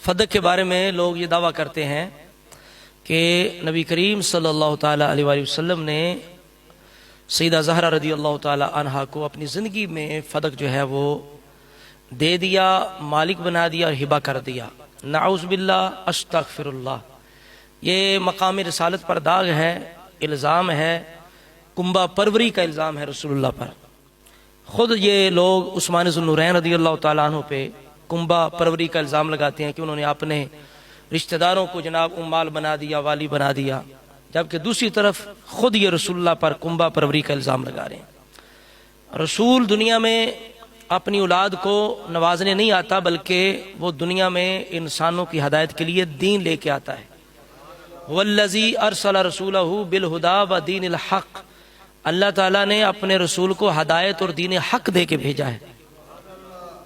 فدق کے بارے میں لوگ یہ دعویٰ کرتے ہیں کہ نبی کریم صلی اللہ تعالیٰ علیہ وآلہ وسلم نے سیدہ زہرا رضی اللہ تعالیٰ عنہا کو اپنی زندگی میں فدق جو ہے وہ دے دیا، مالک بنا دیا اور ہبہ کر دیا۔ نعوذ باللہ، استغفر اللہ۔ یہ مقام رسالت پر داغ ہے، الزام ہے، کنبہ پروری کا الزام ہے رسول اللہ پر۔ خود یہ لوگ عثمان ذو النورین رضی اللہ تعالیٰ عنہ پہ کنبہ پروری کا الزام لگاتے ہیں کہ انہوں نے اپنے رشتہ داروں کو جناب امال بنا دیا، والی بنا دیا، جبکہ دوسری طرف خود یہ رسول اللہ پر کنبہ پروری کا الزام لگا رہے ہیں۔ رسول دنیا میں اپنی اولاد کو نوازنے نہیں آتا، بلکہ وہ دنیا میں انسانوں کی ہدایت کے لیے دین لے کے آتا ہے۔ والذی ارسل رسولہ بالہدی ودین الحق، اللہ تعالیٰ نے اپنے رسول کو ہدایت اور دین حق دے کے بھیجا ہے۔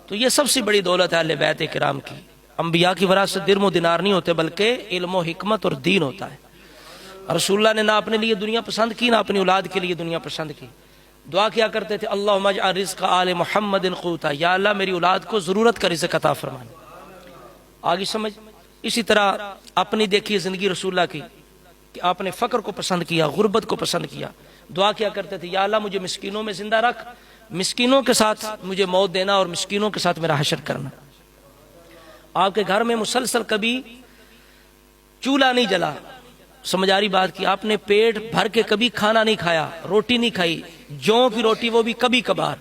تو یہ سب سے بڑی دولت ہے اہل بیت کرام کی۔ انبیاء کی وراثت درم و دینار نہیں ہوتے، بلکہ علم و حکمت اور دین ہوتا ہے۔ رسول اللہ نے نہ اپنے لیے دنیا پسند کی، نہ اپنی اولاد کے لیے دنیا پسند کی۔ دعا کیا کرتے تھے، اللہم اجعل رزق آل محمد قوتا، یا اللہ میری اولاد کو ضرورت کا رزق عطا فرمانا۔ آگے سمجھ۔ اسی طرح اپنی دیکھی زندگی رسول اللہ کی کہ آپ نے فقر کو پسند کیا، غربت کو پسند کیا۔ دعا کیا کرتے تھے، یا اللہ مجھے مسکینوں میں زندہ رکھ، مسکینوں کے ساتھ مجھے موت دینا اور مسکینوں کے ساتھ میرا حشر کرنا۔ آپ کے گھر میں مسلسل کبھی چولہا نہیں جلا، سمجھ آ رہی بات کی؟ آپ نے پیٹ بھر کے کبھی کھانا نہیں کھایا، روٹی نہیں کھائی، جوں کی روٹی وہ بھی کبھی کبھار۔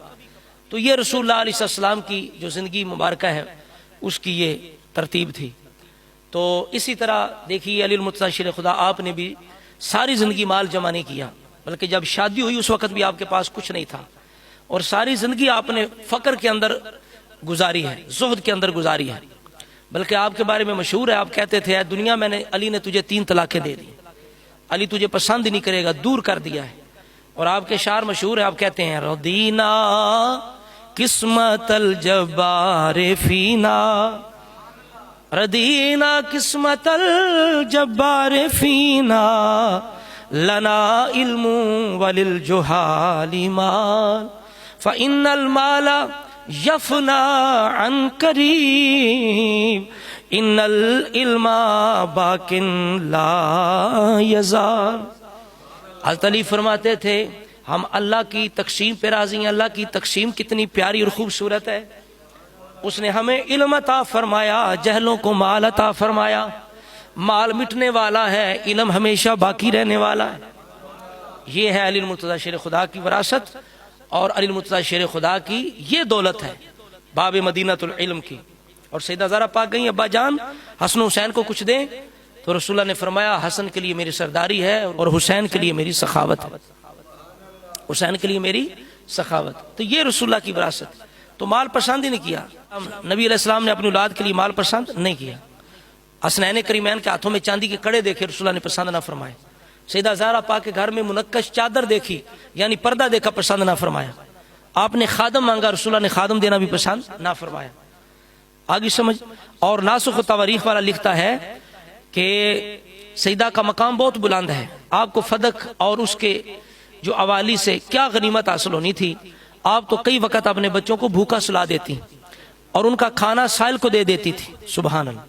تو یہ رسول اللہ علیہ السلام کی جو زندگی مبارکہ ہے اس کی یہ ترتیب تھی۔ تو اسی طرح دیکھیے علی المرتضیٰ شیر خدا، آپ نے بھی ساری زندگی مال جمع نہیں کیا، بلکہ جب شادی ہوئی اس وقت بھی آپ کے پاس کچھ نہیں تھا، اور ساری زندگی آپ نے فقر کے اندر گزاری ہے، زہد کے اندر گزاری ہے۔ بلکہ آپ کے بارے میں مشہور ہے، آپ کہتے تھے، اے دنیا میں نے علی نے تجھے 3 طلاقیں دے دی، علی تجھے پسند نہیں کرے گا، دور کر دیا ہے۔ اور آپ کے شعر مشہور ہے، آپ کہتے ہیں، رضینا قسمت الجبار فینا، ردینا قسمت الجبار فینا، لنا علم وللجہال مال، فإن المال یفنا عن قریب، ان العلم باق لا یزال۔ حضرت علی فرماتے تھے، ہم اللہ کی تقسیم پہ راضی ہیں۔ اللہ کی تقسیم کتنی پیاری اور خوبصورت ہے۔ اس نے ہمیں علم عطا فرمایا، جہلوں کو مال عطا فرمایا۔ مال مٹنے والا ہے، علم ہمیشہ باقی رہنے والا ہے۔ یہ ہے علی المرتضیٰ شیر خدا کی وراثت، اور علی المرتضیٰ شیر خدا کی یہ دولت ہے باب مدینۃ العلم کی۔ اور سیدہ زہرا پاک گئی، ابا جان حسن حسین کو کچھ دیں، تو رسول اللہ نے فرمایا، حسن کے لیے میری سرداری ہے اور حسین کے لیے میری سخاوت ہے، حسین کے لیے میری سخاوت۔ تو یہ رسول اللہ کی وراثت۔ تو مال پسند ہی نہیں کیا نبی علیہ السلام نے، اپنی اولاد کے لیے مال پسند نہیں کیا۔ حسنین کریمین کے ہاتھوں میں چاندی کے کڑے دیکھے، رسول اللہ نے پسند نہ فرمائے۔ سیدہ زہرا پاک کے گھر میں منقش چادر دیکھی، یعنی پردہ دیکھا، پسند نہ فرمایا۔ آپ نے خادم مانگا، رسول اللہ نے خادم دینا بھی پسند نہ فرمایا۔ آگے سمجھ۔ اور ناسخ و تواریخ والا لکھتا ہے کہ سیدہ کا مقام بہت بلند ہے، آپ کو فدق اور اس کے جو اوالی سے کیا غنیمت حاصل ہونی تھی۔ آپ تو کئی وقت اپنے بچوں کو بھوکا سلا دیتی اور ان کا کھانا سائل کو دے دیتی تھی، سبحان اللہ،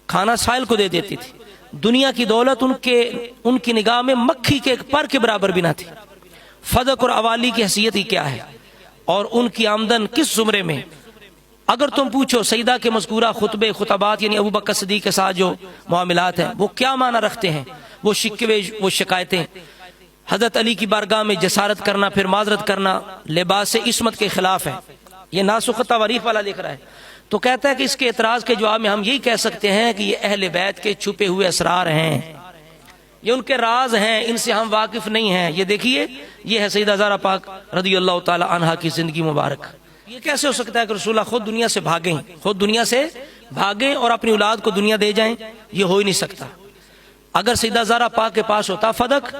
کھانا سائل کو دے دیتی تھی۔ دنیا کی دولت ان کی نگاہ میں مکھی کے ایک پر کے برابر بھی نہ تھی۔ فدق اور اوالی کی حیثیت ہی کیا ہے، اور ان کی آمدن کس زمرے میں۔ اگر تم پوچھو سیدہ کے مذکورہ خطبے خطبات، یعنی ابوبکر صدیق کے ساتھ جو معاملات ہیں، وہ کیا معنی رکھتے ہیں، وہ شکوے، وہ شکایتیں، حضرت علی کی بارگاہ میں جسارت کرنا، پھر معذرت کرنا، لباس عصمت کے خلاف ہے۔ یہ ناسخ تواریخ والا لکھ رہا ہے۔ تو کہتا ہے کہ اس کے اعتراض کے جواب میں ہم یہی کہہ سکتے ہیں کہ یہ اہل بیت کے چھپے ہوئے اسرار ہیں، یہ ان کے راز ہیں، ان سے ہم واقف نہیں ہیں۔ یہ دیکھیے، یہ ہے سیدہ زہرا پاک رضی اللہ تعالی عنہا کی زندگی مبارک۔ یہ کیسے ہو سکتا ہے کہ رسول اللہ خود دنیا سے بھاگیں، خود دنیا سے بھاگیں اور اپنی اولاد کو دنیا دے جائیں؟ یہ ہو ہی نہیں سکتا۔ اگر سیدہ زہرا پاک کے پاس ہوتا فدق،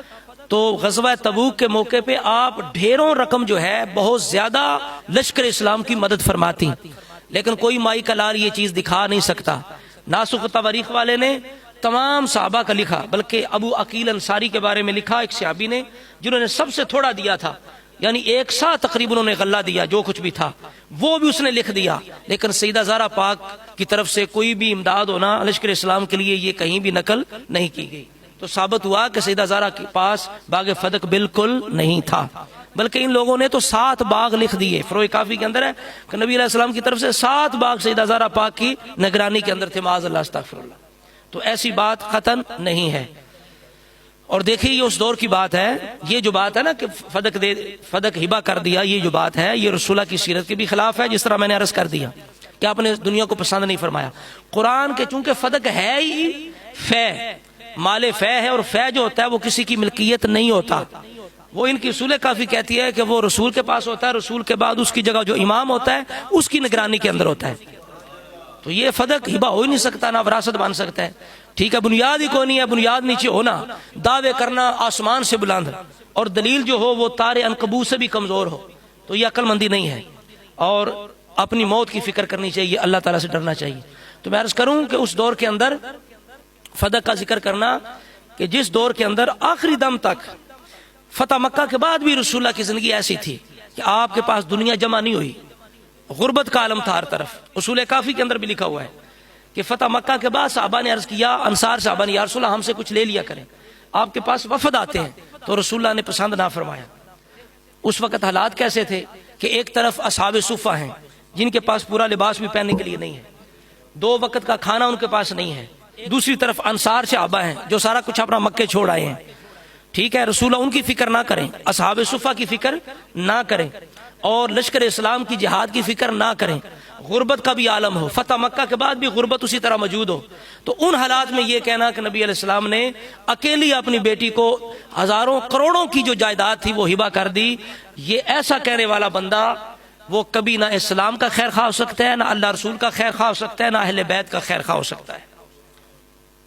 تو غزوہ تبوک کے موقع پہ آپ ڈھیروں رقم جو ہے بہت زیادہ لشکر اسلام کی مدد فرماتی، لیکن کوئی مائی کا لال یہ چیز دکھا نہیں سکتا۔ ناسخ تواریخ والے نے تمام صحابہ کا لکھا، بلکہ ابو عقیل انصاری کے بارے میں لکھا، ایک صحابی نے جنہوں نے سب سے تھوڑا دیا تھا، یعنی 1 سا تقریباً انہوں نے غلہ دیا، جو کچھ بھی تھا وہ بھی اس نے لکھ دیا، لیکن سیدہ زہرا پاک کی طرف سے کوئی بھی امداد ہونا لشکر اسلام کے لیے یہ کہیں بھی نقل نہیں کی گئی۔ تو ثابت ہوا کہ سیدہ زہرا کے پاس باغ فدق بالکل نہیں تھا، بلکہ ان لوگوں نے تو 7 باغ لکھ دیے۔ فروع کافی کے اندر ہے کہ نبی علیہ السلام کی طرف سے 7 باغ سیدہ زہرا پاک کی نگرانی کے اندر تھے، معاذ اللہ استغفر اللہ۔ تو ایسی بات قطعاً نہیں ہے۔ اور دیکھیے یہ اس دور کی بات ہے، یہ جو بات ہے نا کہ فدق ہبہ کر دیا، یہ جو بات ہے یہ رسول اللہ کی سیرت کے بھی خلاف ہے، جس طرح میں نے عرض کر دیا کہ آپ نے دنیا کو پسند نہیں فرمایا۔ قرآن کے چونکہ فدق ہے ہی فے، مال فے ہے، اور فے جو ہوتا ہے وہ کسی کی ملکیت نہیں ہوتا، وہ ان کی اصول کافی کہتی ہے کہ وہ رسول کے پاس ہوتا ہے، رسول کے بعد اس کی جگہ جو امام ہوتا ہے اس کی نگرانی کے اندر ہوتا ہے۔ تو یہ فدق ہبہ ہو ہی نہیں سکتا، نہ وراثت بن سکتا ہے، ٹھیک ہے۔ بنیاد ہی کوئی نہیں ہے، بنیاد نیچے ہونا، دعوے کرنا آسمان سے بلند، اور دلیل جو ہو وہ تار عنکبوت سے بھی کمزور ہو، تو یہ عقل مندی نہیں ہے، اور اپنی موت کی فکر کرنی چاہیے، اللہ تعالیٰ سے ڈرنا چاہیے۔ تو میں عرض کروں کہ اس دور کے اندر فدق کا ذکر کرنا کہ جس دور کے اندر آخری دم تک، فتح مکہ کے بعد بھی رسول اللہ کی زندگی ایسی تھی کہ آپ کے پاس دنیا جمع نہیں ہوئی، غربت کا عالم تھا ہر طرف۔ اصول کافی کے اندر بھی لکھا ہوا ہے کہ فتح مکہ کے بعد صحابہ نے عرض کیا، انصار صحابہ نے، یا رسول اللہ ہم سے کچھ لے لیا کریں، آپ کے پاس وفد آتے ہیں، تو رسول اللہ نے پسند نہ فرمایا۔ اس وقت حالات کیسے تھے کہ ایک طرف اصحاب صفہ ہیں جن کے پاس پورا لباس بھی پہننے کے لیے نہیں ہے، 2 وقت کا کھانا ان کے پاس نہیں ہے، دوسری طرف انصار صحابہ ہیں جو سارا کچھ اپنا مکے چھوڑ آئے ہیں، ٹھیک ہے۔ رسول اللہ ان کی فکر نہ کریں، اصحاب صفہ کی فکر نہ کریں، اور لشکر اسلام کی جہاد کی فکر نہ کریں، غربت کا بھی عالم ہو، فتح مکہ کے بعد بھی غربت اسی طرح موجود ہو، تو ان حالات میں یہ کہنا کہ نبی علیہ السلام نے اکیلی اپنی بیٹی کو ہزاروں کروڑوں کی جو جائیداد تھی وہ ہبہ کر دی، یہ ایسا کہنے والا بندہ وہ کبھی نہ اسلام کا خیر خواہ ہو سکتا ہے، نہ اللہ رسول کا خیر خواہ ہو سکتا ہے، نہ اہل بیت کا خیر خواہ ہو سکتا ہے۔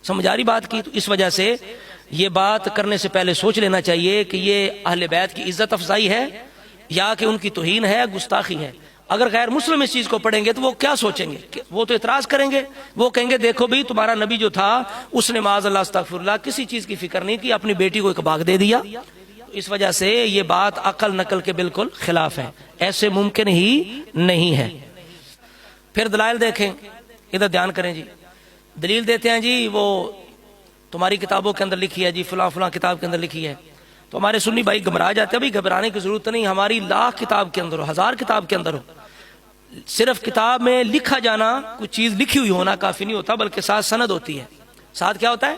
سمجھ آ رہی بات کی؟ تو اس وجہ سے یہ بات کرنے سے پہلے سوچ لینا چاہیے کہ یہ اہل بیت کی عزت افزائی ہے یا کہ ان کی توہین ہے، گستاخی ہے۔ اگر غیر مسلم اس چیز کو پڑھیں گے تو وہ کیا سوچیں گے؟ کہ وہ تو اعتراض کریں گے، وہ کہیں گے دیکھو بھی تمہارا نبی جو تھا اس نے معاذ اللہ استغفر اللہ کسی چیز کی فکر نہیں کی، اپنی بیٹی کو ایک باغ دے دیا۔ اس وجہ سے یہ بات عقل نقل کے بالکل خلاف ہے، ایسے ممکن ہی نہیں ہے۔ پھر دلائل دیکھیں، ادھر دھیان کریں جی۔ دلیل دیتے ہیں جی وہ تمہاری کتابوں کے اندر لکھی ہے جی، فلاں فلاں کتاب کے اندر لکھی ہے، تو ہمارے سنی بھائی گھبرا جاتے ہیں۔ بھائی گھبرانے کی ضرورت نہیں، ہماری 1,00,000 کتاب کے اندر ہو، 1000 کتاب کے اندر ہو، صرف کتاب میں لکھا جانا، کچھ چیز لکھی ہوئی ہونا کافی نہیں ہوتا، بلکہ ساتھ سند ہوتی ہے۔ ساتھ کیا ہوتا ہے؟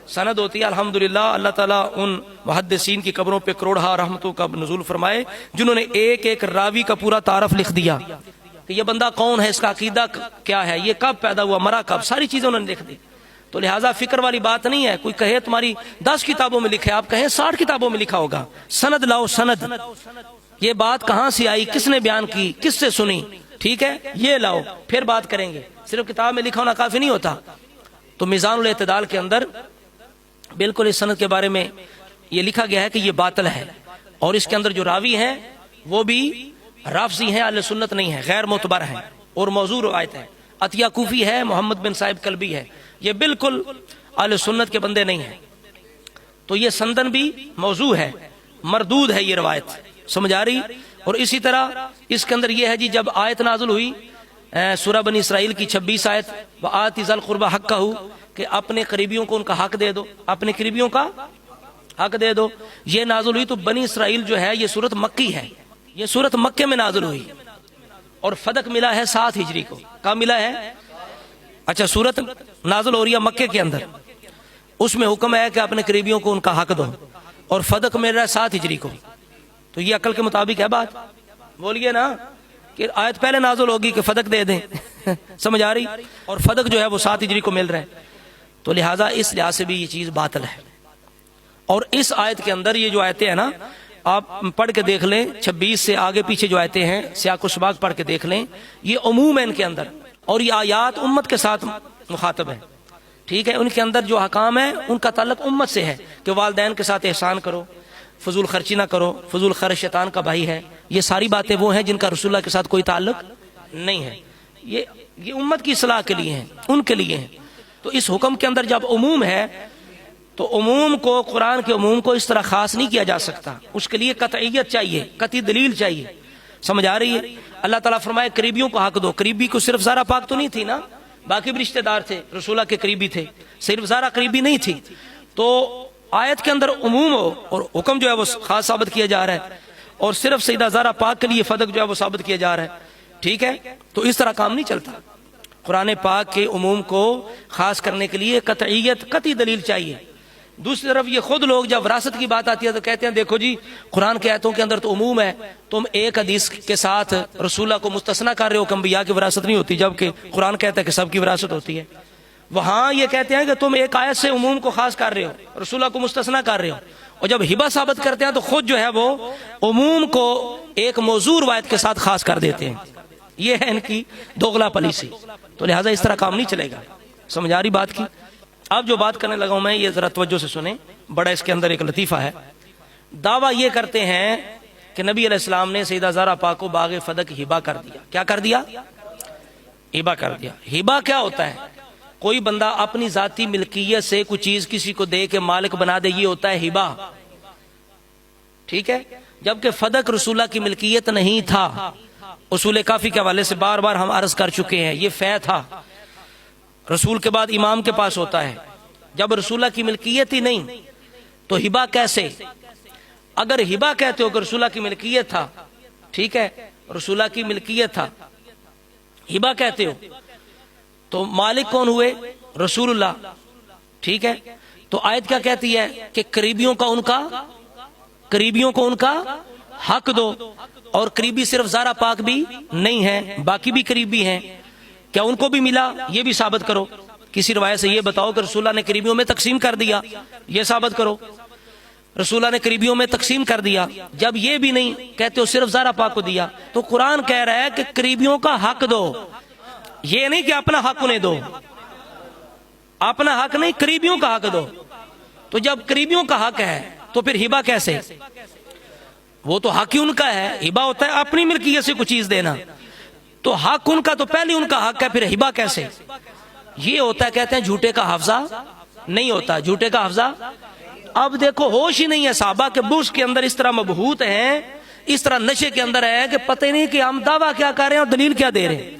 سند ہوتی ہے۔ الحمدللہ اللہ تعالیٰ ان محدثین کی قبروں پہ کروڑہا رحمتوں کا نزول فرمائے جنہوں نے ایک ایک راوی کا پورا تعارف لکھ دیا کہ یہ بندہ کون ہے، اس کا عقیدہ کیا ہے، یہ کب پیدا ہوا، مرا کب، ساری چیزیں انہوں نے لکھ دی۔ تو لہٰذا فکر والی بات نہیں ہے۔ کوئی کہے تمہاری 10 کتابوں میں لکھے، آپ کہیں 60 کتابوں میں لکھا ہوگا، سند لاؤ، سند، یہ بات کہاں سے آئی، کس نے بیان کی، کس سے سنی، ٹھیک ہے، یہ لاؤ، پھر بات کریں گے۔ صرف کتاب میں لکھا ہونا کافی نہیں ہوتا۔ تو میزان الاعتدال کے اندر بالکل اس سند کے بارے میں یہ لکھا گیا ہے کہ یہ باطل ہے، اور اس کے اندر جو راوی ہیں وہ بھی رافضی ہیں، اہل سنت نہیں ہیں، غیر معتبر ہیں، اور موضوع روایت ہے۔ عطیہ کوفی ہے، محمد بن صاحب کلبی ہے، یہ بالکل اہل سنت کے بندے نہیں ہیں۔ تو یہ سندن بھی موضوع ہے، مردود ہے یہ روایت، سمجھ آ رہی؟ اور اسی طرح اس کے اندر یہ ہے جی، جب آیت نازل ہوئی سورہ بنی اسرائیل کی 26 آیت، وآتِ ذی القربى حقہ، کہ اپنے قریبیوں کو ان کا حق دے دو، اپنے قریبیوں کا حق دے دو، یہ نازل ہوئی۔ تو بنی اسرائیل جو ہے یہ سورت مکی ہے، یہ سورت مکے میں نازل ہوئی، اور فدق ملا ہے 7 ہجری کو۔ کہاں ملا ہے؟ اچھا، سورت نازل ہو رہی ہے مکے کے اندر، اس میں حکم ہے کہ اپنے قریبیوں کو ان کا حق دو، اور فدق مل رہا ہے 7 ہجری کو۔ تو یہ عقل کے مطابق ہے بات؟ بولیے نا کہ آیت پہلے نازل ہوگی کہ فدق دے دیں، سمجھ آ رہی؟ اور فدق جو ہے وہ 7 ہجری کو مل رہا ہے، تو لہٰذا اس لحاظ سے بھی یہ چیز باطل ہے۔ اور اس آیت کے اندر یہ جو آیتیں ہیں نا، آپ پڑھ کے دیکھ لیں، 26 سے آگے پیچھے جو آیتیں ہیں سیاق و سباق پڑھ کے دیکھ لیں، یہ عموم ہے ان کے اندر، اور یہ آیات امت کے ساتھ مخاطب ہے، ٹھیک ہے۔ ان کے اندر جو حکام ہیں ان کا تعلق امت سے ہے کہ والدین کے ساتھ احسان کرو، فضول خرچی نہ کرو، فضول خرچ شیطان کا بھائی ہے، یہ ساری باتیں وہ ہیں جن کا رسول اللہ کے ساتھ کوئی تعلق نہیں ہے، یہ امت کی اصلاح کے لیے ہیں، ان کے لیے ہیں۔ تو اس حکم کے اندر جب عموم ہے تو عموم کو، قرآن کے عموم کو اس طرح خاص نہیں کیا جا سکتا، اس کے لیے قطعیت چاہیے، قطعی دلیل چاہیے. سمجھ آ رہی ہے؟ اللہ تعالیٰ فرمائے قریبیوں کو حق دو. قریبی کو صرف زہرا پاک تو نہیں تھی نا، باقی بھی رشتہ دار تھے، رسول اللہ کے قریبی تھے، صرف زہرا قریبی نہیں تھی. تو آیت کے اندر عموم ہو اور حکم جو ہے وہ خاص ثابت کیا جا رہا ہے، اور صرف سیدہ زہرا پاک کے لیے فدق جو ہے وہ ثابت کیا جا رہا ہے. ٹھیک ہے، تو اس طرح کام نہیں چلتا. قرآن پاک کے عموم کو خاص کرنے کے لیے قطعیت، قطعی دلیل چاہیے. دوسری طرف یہ خود لوگ جب وراثت کی بات آتی ہے تو کہتے ہیں دیکھو جی قرآن کے آیتوں کے اندر تو عموم ہے، تم ایک حدیث کے ساتھ رسول اللہ کو مستثنیٰ کر رہے ہو کہ انبیاء کی وراثت نہیں ہوتی، جبکہ قرآن کہتا ہے کہ سب کی وراثت ہوتی ہے. وہاں یہ کہتے ہیں کہ تم ایک آیت سے عموم کو خاص کر رہے ہو، رسول اللہ کو مستثنیٰ کر رہے ہو، اور جب ہبہ ثابت کرتے ہیں تو خود جو ہے وہ عموم کو ایک موضوع روایت کے ساتھ خاص کر دیتے ہیں. یہ ہے ان کی دوغلا پالیسی. تو لہٰذا اس طرح کام نہیں چلے گا. سمجھ آ رہی بات کی؟ اب جو بات کرنے لگا ہوں میں، یہ ذرا توجہ سے سنیں، بڑا اس کے اندر ایک لطیفہ ہے. دعویٰ یہ کرتے ہیں کہ نبی علیہ السلام نے سیدہ زہرا پاک کو باغ فدق ہبہ کر دیا. کیا کر دیا؟ ہبہ کر دیا. ہبہ کیا ہوتا ہے؟ کوئی بندہ اپنی ذاتی ملکیت سے کوئی چیز کسی کو دے کے مالک بنا دے، یہ ہوتا ہے ہبہ. ٹھیک ہے، جبکہ فدق رسول اللہ کی ملکیت نہیں تھا. اصول کافی کے حوالے سے بار بار ہم عرض کر چکے ہیں، یہ فے تھا، رسول کے بعد امام کے پاس ہوتا ہے. جب رسول اللہ کی ملکیت ہی نہیں تو ہبہ کیسے؟ اگر ہبہ کہتے ہو کہ رسول اللہ کی ملکیت تھا، ٹھیک ہے، رسول اللہ کی ملکیت تھا، ہبہ کہتے ہو، تو مالک کون ہوئے؟ رسول اللہ. ٹھیک ہے، تو آیت کیا کہتی ہے کہ قریبیوں کو ان کا حق دو. اور قریبی صرف زہرا پاک بھی نہیں ہے، باقی بھی قریبی ہیں، کیا ان کو بھی ملا؟ یہ بھی ثابت کرو. کسی روایت سے یہ بتاؤ کہ رسول اللہ نے قریبیوں میں تقسیم کر دیا، یہ ثابت کرو. رسول اللہ نے قریبیوں میں تقسیم کر دیا. جب یہ بھی نہیں کہتے ہو صرف زہرا پاک کو دیا، تو قرآن کہہ رہا ہے کہ قریبیوں کا حق دو. یہ نہیں کہ اپنا حق انہیں دو، اپنا حق نہیں، قریبیوں کا حق دو. تو جب قریبیوں کا حق ہے تو پھر ہبہ کیسے؟ وہ تو حق ہی ان کا ہے. ہبہ ہوتا ہے اپنی ملکیت سے کچھ چیز دینا، تو حق ان کا تو پہلے ان کا حق ہے، پھر ہبہ کیسے؟ یہ ہوتا ہے، کہتے ہیں جھوٹے کا حافظہ نہیں ہوتا. جھوٹے کا حافظہ، اب دیکھو ہوش ہی نہیں ہے صحابہ کے، بوش کے اندر اس طرح مبہوت ہیں، اس طرح نشے کے اندر ہے کہ پتہ نہیں کہ ہم دعویٰ کیا کر رہے ہیں اور دلیل کیا دے رہے ہیں.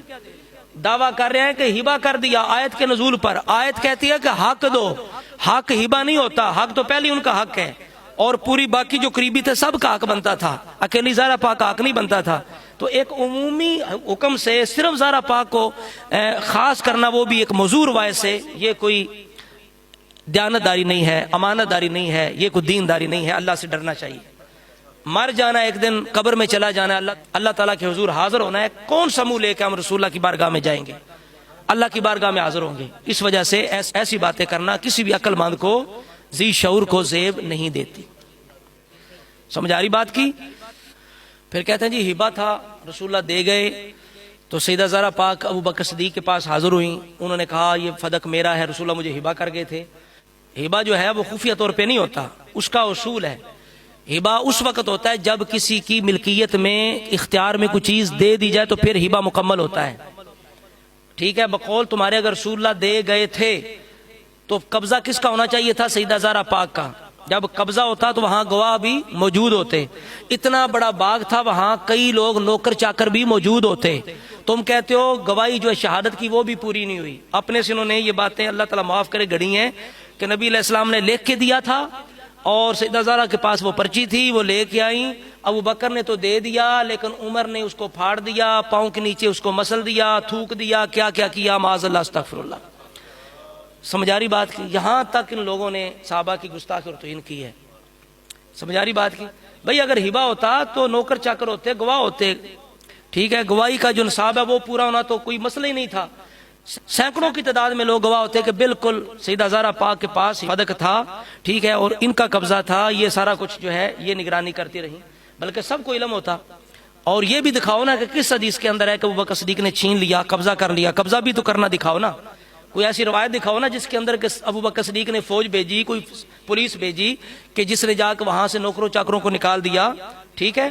دعویٰ کر رہے ہیں کہ ہبہ کر دیا آیت کے نزول پر. آیت کہتی ہے کہ حق دو. حق ہبہ نہیں ہوتا، حق تو پہلے ان کا حق ہے، اور پوری باقی جو قریبی تھے سب کا حق بنتا تھا، اکیلی زہرا پاک کا حق نہیں بنتا تھا. تو ایک عمومی حکم سے صرف زہرا پاک کو خاص کرنا، وہ بھی ایک موضوع روایت سے، یہ کوئی دیانتداری نہیں ہے، امانت داری نہیں ہے، یہ کوئی دینداری نہیں ہے. اللہ سے ڈرنا چاہیے. مر جانا ایک دن، قبر میں چلا جانا، اللہ تعالیٰ کے حضور حاضر ہونا ہے. کون سا منہ لے کے ہم رسول اللہ کی بارگاہ میں جائیں گے؟ اللہ کی بارگاہ میں حاضر ہوں گے. اس وجہ سے ایسی باتیں کرنا کسی بھی عقل مند کو، ذی شعور کو زیب نہیں دیتی. سمجھ آ رہی بات کی؟ پھر کہتے ہیں جی ہبہ تھا، رسول اللہ دے گئے، تو سیدہ زہرا پاک ابو بکر صدیق کے پاس حاضر ہوئیں. انہوں نے کہا یہ فدق میرا ہے، رسول اللہ مجھے ہبہ کر گئے تھے. ہبہ جو ہے وہ خفیہ طور پہ نہیں ہوتا، اس کا اصول ہے. ہبہ اس وقت ہوتا ہے جب کسی کی ملکیت میں، اختیار میں کوئی چیز دے دی جائے تو پھر ہبہ مکمل ہوتا ہے. ٹھیک ہے، بقول تمہارے اگر رسول اللہ دے گئے تھے تو قبضہ کس کا ہونا چاہیے تھا؟ سیدہ زہرا پاک کا. جب قبضہ ہوتا تو وہاں گواہ بھی موجود ہوتے. اتنا بڑا باغ تھا، وہاں کئی لوگ نوکر چاکر بھی موجود ہوتے. تم کہتے ہو گواہی جو ہے شہادت کی وہ بھی پوری نہیں ہوئی. اپنے سے انہوں نے یہ باتیں اللہ تعالیٰ معاف کرے گھڑی ہیں کہ نبی علیہ السلام نے لکھ کے دیا تھا، اور سیدہ زہرا کے پاس وہ پرچی تھی، وہ لے کے آئیں. ابو بکر نے تو دے دیا، لیکن عمر نے اس کو پھاڑ دیا، پاؤں کے نیچے اس کو مسل دیا، تھوک دیا، کیا کیا کیا، معاذ اللہ، استغفر اللہ. سمجھاری بات کی؟ یہاں تک ان لوگوں نے صحابہ کی گستاخی اور توہین کی ہے. سمجھاری بات کی؟ بھئی اگر ہبہ ہوتا تو نوکر چاکر ہوتے، گواہ ہوتے. ٹھیک ہے، گواہی کا جو نصاب ہے وہ پورا ہونا تو کوئی مسئلہ ہی نہیں تھا. سینکڑوں کی تعداد میں لوگ گواہ ہوتے کہ بالکل سیدہ زہرا پاک کے پاس فدق تھا، ٹھیک ہے، اور ان کا قبضہ تھا. یہ سارا کچھ جو ہے یہ نگرانی کرتی رہی، بلکہ سب کو علم ہوتا. اور یہ بھی دکھاؤ نا کہ کس حدیث کے اندر ہے کہ ابو بکر صدیق نے چھین لیا، قبضہ کر لیا. قبضہ بھی تو کرنا دکھاؤ نا. کوئی ایسی روایت دکھاؤ نا جس کے اندر کہ ابو بکر صدیق نے فوج بھیجی، کوئی پولیس بھیجی کہ جس نے جا کے وہاں سے نوکروں چاکروں کو نکال دیا. ٹھیک ہے،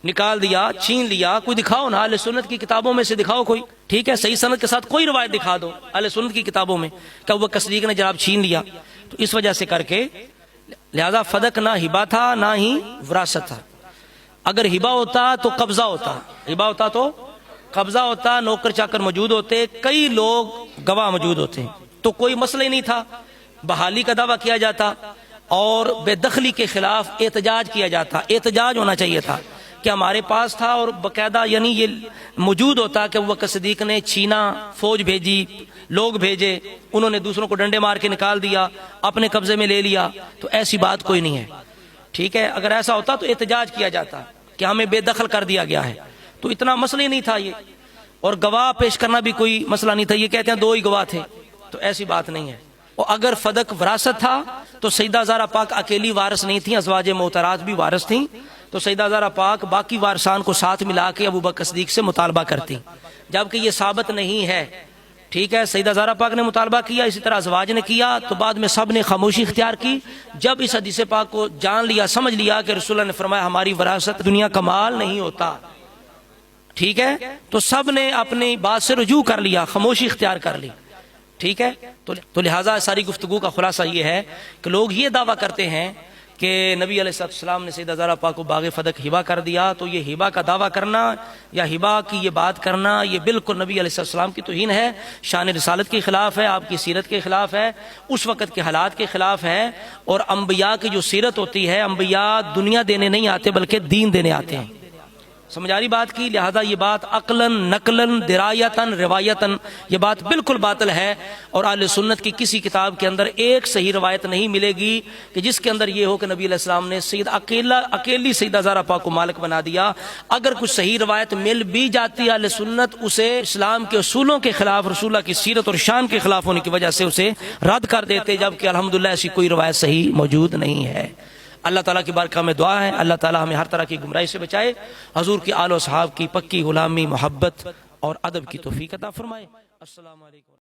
نکال دیا، چھین لیا. کوئی دکھاؤ نا، اہل سنت کی کتابوں میں سے دکھاؤ کوئی. ٹھیک ہے، صحیح سند کے ساتھ کوئی روایت دکھا دو اہل سنت کی کتابوں میں کہ ابو بکر صدیق نے جناب چھین لیا. تو اس وجہ سے کر کے لہذا فدق نہ ہبا تھا نہ ہی وراثت تھا. اگر ہبا ہوتا تو قبضہ ہوتا، ہبا ہوتا تو قبضہ ہوتا، نوکر چاکر موجود ہوتے، کئی لوگ گواہ موجود ہوتے، تو کوئی مسئلہ ہی نہیں تھا. بحالی کا دعویٰ کیا جاتا اور بے دخلی کے خلاف احتجاج کیا جاتا. احتجاج ہونا چاہیے تھا کہ ہمارے پاس تھا، اور باقاعدہ یعنی یہ موجود ہوتا کہ ابوبکر صدیق نے چھینا، فوج بھیجی، لوگ بھیجے، انہوں نے دوسروں کو ڈنڈے مار کے نکال دیا، اپنے قبضے میں لے لیا. تو ایسی بات کوئی نہیں ہے. ٹھیک ہے، اگر ایسا ہوتا تو احتجاج کیا جاتا کہ ہمیں بے دخل کر دیا گیا ہے. تو اتنا مسئلہ ہی نہیں تھا یہ، اور گواہ پیش کرنا بھی کوئی مسئلہ نہیں تھا. یہ کہتے ہیں 2 ہی گواہ تھے، تو ایسی بات نہیں ہے. اور اگر فدق وراثت تھا تو سیدہ زہرا پاک اکیلی وارث نہیں تھیں، ازواج محترمات بھی وارث تھیں. تو سیدہ زہرا پاک باقی وارثان کو ساتھ ملا کے ابوبکر صدیق سے مطالبہ کرتی، جبکہ یہ ثابت نہیں ہے. ٹھیک ہے، سیدہ زہرا پاک نے مطالبہ کیا، اسی طرح ازواج نے کیا، تو بعد میں سب نے خاموشی اختیار کی. جب اس حدیث پاک کو جان لیا، سمجھ لیا کہ رسول اللہ نے فرمایا ہماری وراثت دنیا کا مال نہیں ہوتا، ٹھیک ہے، تو سب نے اپنی بات سے رجوع کر لیا، خاموشی اختیار کر لی. ٹھیک ہے، تو لہٰذا ساری گفتگو کا خلاصہ یہ ہے کہ لوگ یہ دعویٰ کرتے ہیں کہ نبی علیہ السلام نے سیدہ زہرا پاک کو باغ فدق ہبا کر دیا. تو یہ ہبا کا دعویٰ کرنا یا ہبا کی یہ بات کرنا، یہ بالکل نبی علیہ السلام کی توہین ہے، شان رسالت کے خلاف ہے، آپ کی سیرت کے خلاف ہے، اس وقت کے حالات کے خلاف ہے. اور انبیاء کی جو سیرت ہوتی ہے، انبیاء دنیا دینے نہیں آتے بلکہ دین دینے آتے ہیں. سمجھ آ رہی بات کی؟ لہذا یہ بات عقلاً نقلاً درایتاً روایتاً یہ بات بالکل باطل ہے. اور اہل سنت کی کسی کتاب کے اندر ایک صحیح روایت نہیں ملے گی کہ جس کے اندر یہ ہو کہ نبی علیہ السلام نے اکیلی سیدہ زہرا پاک کو مالک بنا دیا. اگر کچھ صحیح روایت مل بھی جاتی ہے، اہل سنت اسے اسلام کے اصولوں کے خلاف، رسول اللہ کی سیرت اور شان کے خلاف ہونے کی وجہ سے اسے رد کر دیتے، جبکہ الحمدللہ ایسی کوئی روایت صحیح موجود نہیں ہے. اللہ تعالیٰ کی بارگاہ میں دعا ہے اللہ تعالیٰ ہمیں ہر طرح کی گمراہی سے بچائے، حضور کی آل و صحاب کی پکی غلامی، محبت اور ادب کی توفیق عطا فرمائے. السلام علیکم.